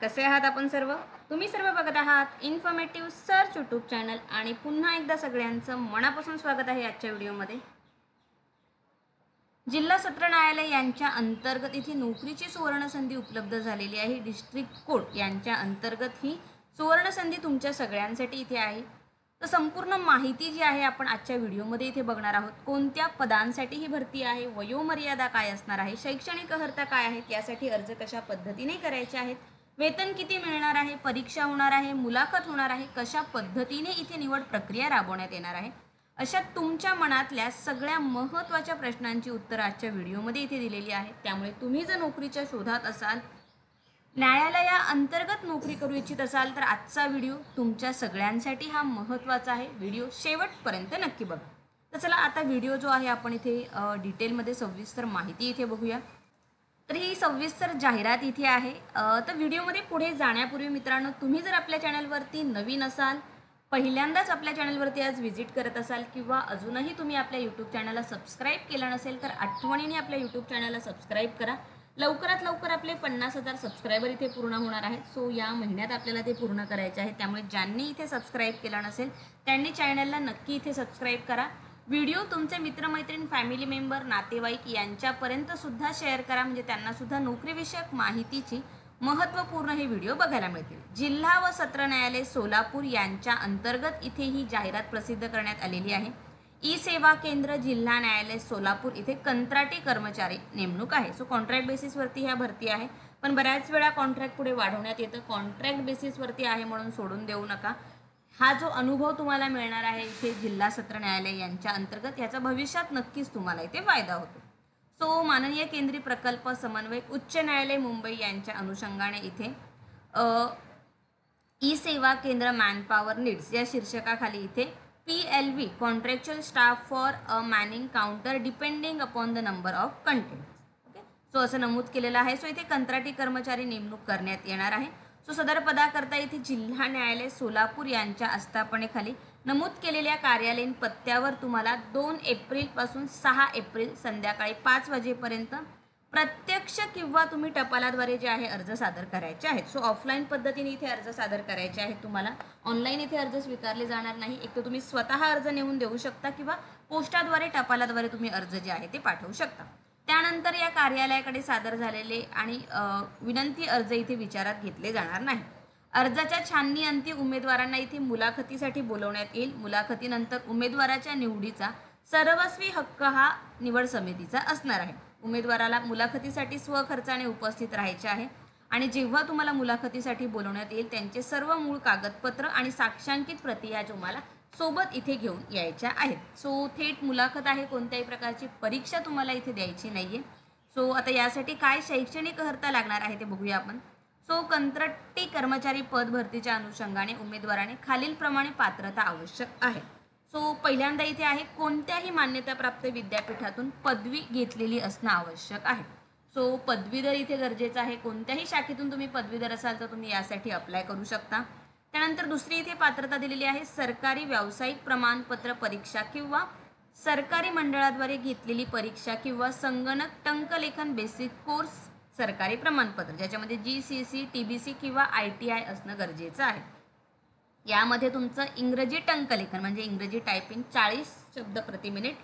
कसे आहात आपण सर्व? तुम्ही सर्व बघत आहात इन्फॉर्मेटिव्ह सर्च यूट्यूब चॅनल आणि पुन्हा एकदा सगळ्यांचं मनापासून स्वागत आहे आजच्या व्हिडिओमध्ये. जिल्हा सत्र न्यायालय यांच्या अंतर्गत इथे नोकरीची सुवर्ण संधी उपलब्ध झालेली आहे. डिस्ट्रिक्ट कोर्ट यांच्या अंतर्गत ही सुवर्ण संधी तुमच्या सगळ्यांसाठी इथे आहे. तर संपूर्ण माहिती जी आहे आपण आजच्या व्हिडिओमध्ये इथे बघणार आहोत. कोणत्या पदांसाठी ही भरती आहे, वयोमर्यादा काय असणार आहे, शैक्षणिक अर्हता काय आहेत, यासाठी अर्ज कशा पद्धतीने करायचे आहेत, वेतन किती मिळणार आहे, परीक्षा होणार आहे, मुलाखत होणार आहे, कशा पद्धतीने इथे निवड प्रक्रिया राबवण्यात येणार आहे, अशा तुमच्या मनातल्या सगळ्या महत्त्वाच्या प्रश्नांची उत्तरं आजच्या व्हिडिओमध्ये इथे दिलेली आहेत. त्यामुळे तुम्ही जर नोकरीच्या शोधात असाल, न्यायालया अंतर्गत नोकरी करू इच्छित असाल तर आजचा व्हिडिओ तुमच्या सगळ्यांसाठी हा महत्त्वाचा आहे. व्हिडिओ शेवटपर्यंत नक्की बघा. तर चला आता व्हिडिओ जो आहे आपण इथे डिटेलमध्ये सविस्तर माहिती इथे बघूया. तर ही सविस्तर जाहिरात इथे आहे. तर व्हिडिओमध्ये पुढे जाण्यापूर्वी मित्रांनो, तुम्ही जर आपल्या चॅनलवरती नवीन असाल, पहिल्यांदाच आपल्या चॅनलवरती आज व्हिजिट करत असाल किंवा अजूनही तुम्ही आपल्या यूट्यूब चॅनलला सबस्क्राईब केलं नसेल तर आठवणीने आपल्या यूट्यूब चॅनलला सबस्क्राईब करा. लवकरात लवकर आपले 50,000 सबस्क्रायबर इथे पूर्ण होणार आहेत. सो या महिन्यात आपल्याला ते पूर्ण करायचे आहे. त्यामुळे ज्यांनी इथे सबस्क्राईब केलं नसेल त्यांनी चॅनलला नक्की इथे सबस्क्राईब करा. व्हिडिओ तुमचे मित्रमैत्रीण, फॅमिली मेंबर, नातेवाईक यांच्यापर्यंत सुद्धा शेअर करा, म्हणजे त्यांना सुद्धा नोकरीविषयक माहितीची महत्त्वपूर्ण हे व्हिडिओ बघायला मिळतील. जिल्हा व सत्र न्यायालय सोलापूर यांच्या अंतर्गत इथे ही जाहिरात प्रसिद्ध करण्यात आलेली आहे. ई सेवा केंद्र जिल्हा न्यायालय सोलापूर इथे कंत्राटी कर्मचारी नेमणूक आहे. सो कॉन्ट्रॅक्ट बेसिसवरती ह्या भरती आहे, पण बऱ्याच वेळा कॉन्ट्रॅक्ट पुढे वाढवण्यात येतं. कॉन्ट्रॅक्ट बेसिसवरती आहे म्हणून सोडून देऊ नका. हा जो अनुभव तुम्हाला मिळणार आहे इथे जिल्हा सत्र न्यायालय यांच्या अंतर्गत, याचा भविष्यात नक्कीच तुम्हाला इथे फायदा होतो. सो माननीय केंद्रीय प्रकल्प समन्वयक उच्च न्यायालय मुंबई यांच्या अनुषंगाने इथे ई सेवा केंद्र मॅनपॉवर नीड्स या शीर्षकाखाली इथे PLV contractual staff for a manning counter depending upon the number of content. Okay, so असं नमूद केलेलं आहे. सो इथे कंत्राटी कर्मचारी नेमणूक करण्यात येणार आहे. सो सदर पदाकरता इथे जिल्हा न्यायालय सोलापूर यांच्या आस्थापनेखाली नमूद केलेल्या कार्यालयीन पत्त्यावर तुम्हाला 2 एप्रिलपासून 6 एप्रिल संध्याकाळी 5 वाजेपर्यंत प्रत्यक्ष किंवा तुम्ही टपालाद्वारे जे आहे अर्ज सादर करायचे आहेत. सो ऑफलाईन पद्धतीने इथे अर्ज सादर करायचे आहेत तुम्हाला. ऑनलाईन इथे अर्ज स्वीकारले जाणार नाही. एक तर तुम्ही स्वतः अर्ज नेऊन देऊ शकता किंवा पोस्टाद्वारे, टपालाद्वारे तुम्ही अर्ज जे आहे ते पाठवू शकता. त्यानंतर या कार्यालयाकडे सादर झालेले आणि विनंती अर्ज इथे विचारात घेतले जाणार नाही. अर्जाच्या छाननी अंती उमेदवारांना इथे मुलाखतीसाठी बोलवण्यात येईल. मुलाखतीनंतर उमेदवाराच्या निवडीचा सर्वस्वी हक्क हा निवड समितीचा असणार आहे. उमेदवाराला मुलाखतीसाठी स्वखर्चाने उपस्थित राहायचे आहे आणि जेव्हा तुम्हाला मुलाखतीसाठी बोलवण्यात येईल त्यांचे सर्व मूळ कागदपत्र आणि साक्षांकित प्रती ह्या तुम्हाला सोबत इथे घेऊन यायच्या आहेत. सो थेट मुलाखत आहे, कोणत्याही प्रकारची परीक्षा तुम्हाला इथे द्यायची नाहीये. सो आता यासाठी काय शैक्षणिक अर्हता लागणार आहे ते बघूया आपण. सो कंत्राटी कर्मचारी पद भरतीच्या अनुषंगाने उमेदवाराने खालीलप्रमाणे पात्रता आवश्यक आहे. सो पहिल्यांदा इथे आहे कोणत्याही मान्यताप्राप्त विद्यापीठातून पदवी घेतलेली असणं आवश्यक आहे. सो पदवीधर इथे गरजेचं आहे. कोणत्याही शाखेतून तुम्ही पदवीधर असाल तर तुम्ही यासाठी अप्लाय करू शकता. त्यानंतर दुसरी इथे पात्रता दिलेली आहे सरकारी व्यावसायिक प्रमाणपत्र परीक्षा किंवा सरकारी मंडळाद्वारे घेतलेली परीक्षा किंवा संगणक टंकलेखन बेसिक कोर्स सरकारी प्रमाणपत्र, ज्याच्यामध्ये GCC, TBC किंवा ITI असणं गरजेचं आहे. यामध्ये तुमचं इंग्रजी टंकलेखन म्हणजे इंग्रजी टायपिंग 40 शब्द प्रति मिनिट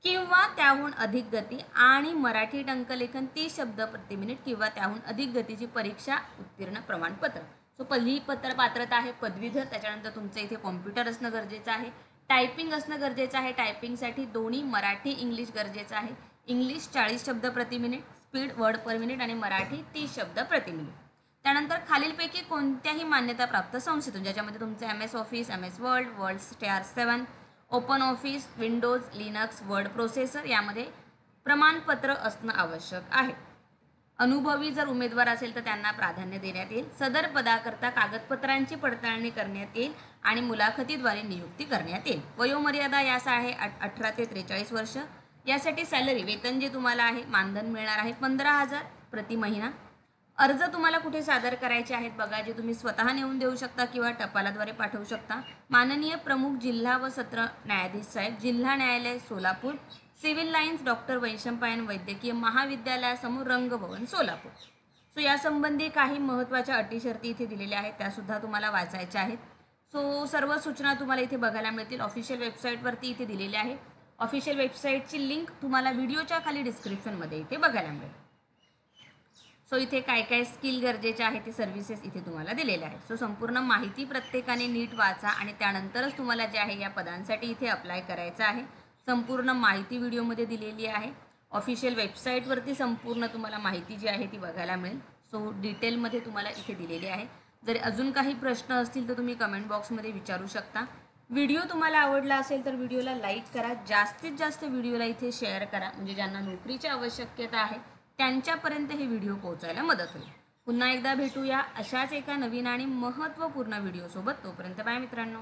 किंवा त्याहून अधिक गती आणि मराठी टंकलेखन 30 शब्द प्रति मिनिट किंवा त्याहून अधिक गतीची परीक्षा उत्तीर्ण प्रमाणपत्र. सो पहिली पात्रता आहे पदवीधर. त्याच्यानंतर तुमचं इथे कॉम्प्युटर असणं गरजेचं आहे. टायपिंग असणं गरजेचं आहे. टायपिंगसाठी दोन्ही मराठी इंग्लिश गरजेचं आहे. इंग्लिश 40 शब्द प्रति minute, speed word per minute आणि मराठी 30 शब्द प्रति मिनिट. त्यानंतर खालीलपैकी कोणत्याही मान्यताप्राप्त संस्थेतून, ज्याच्यामध्ये तुमचं MS office, MS word, word star 7, open office, Windows, Linux, word processor यामध्ये प्रमाणपत्र असणं आवश्यक आहे. अनुभवी जर उमेदवार असेल तर त्यांना प्राधान्य देण्यात येईल. सदर पदाकरता कागदपत्रांची पडताळणी करण्यात येईल आणि मुलाखतीद्वारे नियुक्ती करण्यात येईल. वयोमर्यादा यास आहे 18 ते 43 वर्ष. यासाठी सॅलरी वेतन जे तुम्हाला आहे मानधन मिळणार आहे 15,000 प्रति महिना. अर्ज तुम्हाला कुठे सादर करायचे आहेत बघा, जे तुम्ही स्वतः नेऊन देऊ शकता किंवा टपालाद्वारे पाठवू शकता. माननीय प्रमुख जिल्हा व सत्र न्यायाधीश साहेब, जिल्हा न्यायालय Solapur, civil lines, doctor Vaishampayan वैद्यकीय महाविद्यालयासमोर, रंगभवन सोलापूर. सो यासंबंधी काही महत्त्वाच्या अटी शर्ती इथे दिलेल्या आहेत, त्यासुद्धा तुम्हाला वाचायच्या आहेत. सो सर्व सूचना तुम्हाला इथे बघायला मिळतील. ऑफिशियल वेबसाईटवरती इथे दिलेले आहे. ऑफिशियल वेबसाईटची लिंक तुम्हाला व्हिडिओच्या खाली डिस्क्रिप्शनमध्ये इथे बघायला मिळेल. सो इथे काय काय स्किल गरजेचे आहे ते सर्व्हिसेस इथे तुम्हाला दिलेले आहेत. सो संपूर्ण माहिती प्रत्येकाने नीट वाचा आणि त्यानंतरच तुम्हाला जे आहे या पदांसाठी इथे अप्लाय करायचं आहे. संपूर्ण माहिती व्हिडिओमध्ये दिलेली आहे. ऑफिशियल वेबसाईटवरती संपूर्ण तुम्हाला माहिती जी आहे ती बघायला मिळेल. सो डिटेलमध्ये तुम्हाला इथे दिलेली आहे. जर अजून काही प्रश्न असतील तर तुम्ही कमेंट बॉक्समध्ये विचारू शकता. व्हिडिओ तुम्हाला आवडला असेल तर व्हिडिओला लाईक करा. जास्तीत जास्त व्हिडिओला इथे शेअर करा, म्हणजे ज्यांना नोकरीची आवश्यकता आहे त्यांच्यापर्यंत हे व्हिडिओ पोहोचायला मदत होईल. पुन्हा एकदा भेटूया अशाच एका नवीन आणि महत्त्वपूर्ण व्हिडिओसोबत. तोपर्यंत बाय मित्रांनो.